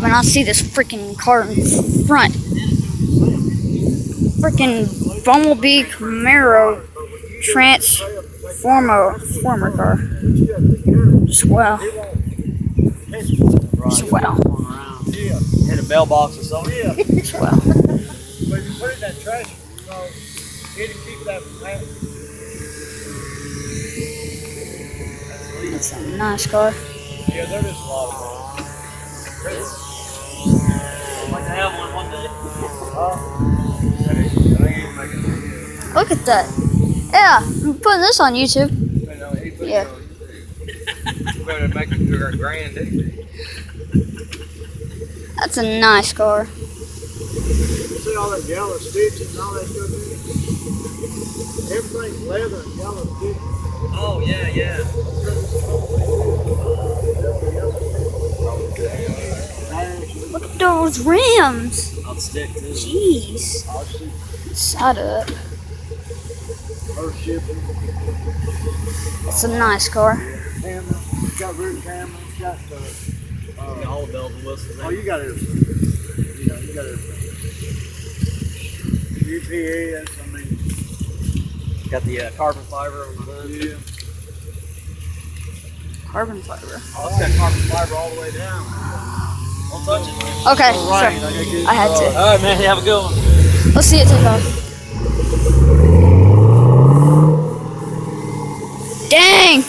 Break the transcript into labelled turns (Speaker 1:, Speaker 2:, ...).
Speaker 1: when I see this freaking car in front. Freaking Bumblebee Camaro Transformer car. Swell. Swell.
Speaker 2: Hit a mailbox or something.
Speaker 1: Swell.
Speaker 3: But you put it in that trash, so it'll keep that from happening.
Speaker 1: It's a nice car.
Speaker 3: Yeah, there is a lot of
Speaker 2: I'd like to have one day.
Speaker 1: Look at that. Yeah, I'm putting this on YouTube. Yeah.
Speaker 3: Better make it to our grand anyway.
Speaker 1: That's a nice car.
Speaker 3: See all that yellow stitching and all that stuff in it? Everything's leather and yellow stitching.
Speaker 2: Oh, yeah.
Speaker 1: Look at those rims.
Speaker 2: I'll stick too.
Speaker 1: Jeez. Side up.
Speaker 3: Earth shipping,
Speaker 1: It's a nice car.
Speaker 3: camera, it's got rear camera, it's got the,
Speaker 2: All the bells and whistles.
Speaker 3: oh, you got everything. You got everything. UPS, I mean,
Speaker 2: Got the carbon fiber on the hood.
Speaker 3: yeah.
Speaker 1: Carbon fiber.
Speaker 2: Oh, it's got carbon fiber all the way down. Don't touch it.
Speaker 1: Okay,
Speaker 3: All right,
Speaker 1: sure.
Speaker 3: I gotta get
Speaker 1: I had to.
Speaker 2: All right, man. Have a good one.
Speaker 1: Let's see it take off. Dang!